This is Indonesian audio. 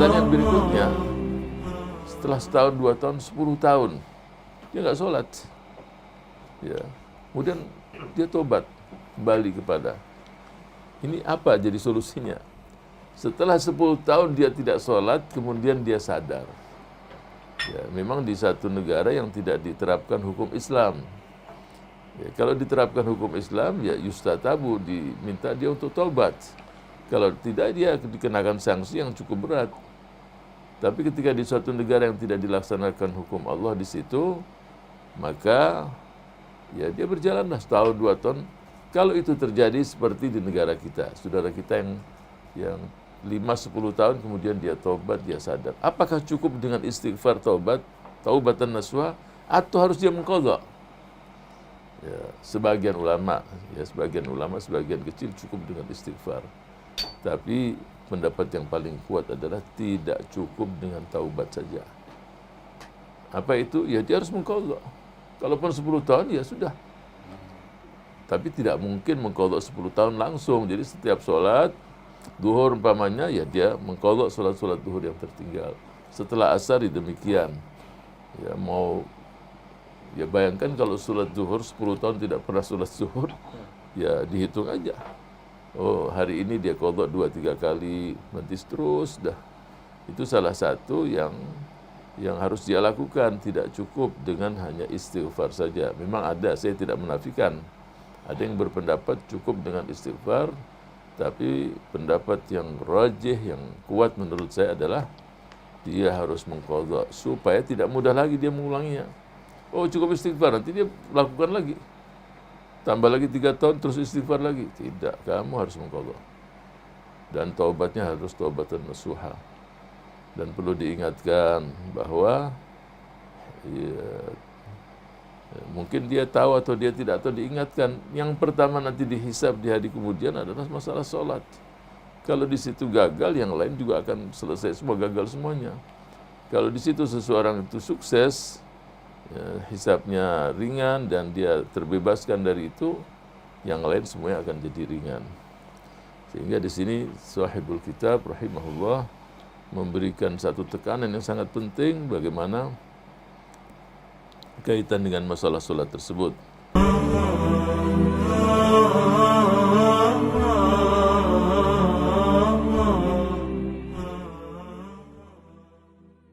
pertanyaan berikutnya, setelah setahun, 2 tahun, 10 tahun, dia nggak sholat. Ya. Kemudian dia tobat, kembali kepada. Ini apa jadi solusinya? Setelah 10 tahun dia tidak sholat, kemudian dia sadar. Ya, memang di satu negara yang tidak diterapkan hukum Islam. Ya, kalau diterapkan hukum Islam, ya yustatabu, diminta dia untuk taubat. Kalau tidak, dia dikenakan sanksi yang cukup berat. Tapi ketika di suatu negara yang tidak dilaksanakan hukum Allah di situ, maka ya dia berjalanlah setahun 2 tahun. Kalau itu terjadi seperti di negara kita, saudara kita yang 5-10 tahun kemudian dia taubat, dia sadar. Apakah cukup dengan istighfar taubat, taubatan nasuha, atau harus dia mengqadha? Ya, sebagian ulama, sebagian kecil cukup dengan istighfar. Tapi pendapat yang paling kuat adalah tidak cukup dengan taubat saja. Apa itu? Ya dia harus mengqadha. Kalaupun 10 tahun ya sudah. Tapi tidak mungkin mengqadha 10 tahun langsung. Jadi setiap sholat duhur umpamanya, ya dia mengqadha sholat duhur yang tertinggal. Setelah asar demikian. Ya bayangkan kalau sholat zuhur 10 tahun tidak pernah sholat zuhur, ya dihitung aja. Oh, hari ini dia qadha 2-3 kali, nanti terus dah. Itu salah satu yang harus dia lakukan. Tidak cukup dengan hanya istighfar saja. Memang ada, saya tidak menafikan. Ada yang berpendapat cukup dengan istighfar, tapi pendapat yang rajih, yang kuat menurut saya adalah dia harus mengqadha supaya tidak mudah lagi dia mengulanginya. Oh cukup istighfar, nanti dia lakukan lagi. Tambah lagi 3 tahun terus istighfar lagi. Tidak, kamu harus mengqadha. Dan taubatnya harus taubatan nasuha. Dan perlu diingatkan bahwa mungkin dia tahu atau dia tidak tahu, diingatkan. Yang pertama nanti dihisab di hari kemudian adalah masalah sholat. Kalau di situ gagal, yang lain juga akan selesai semua, gagal semuanya. Kalau di situ seseorang itu sukses, ya, hisabnya ringan dan dia terbebaskan dari itu, yang lain semuanya akan jadi ringan. Sehingga di sini sahibul kitab rahimahullah memberikan satu tekanan yang sangat penting bagaimana kaitan dengan masalah sholat tersebut.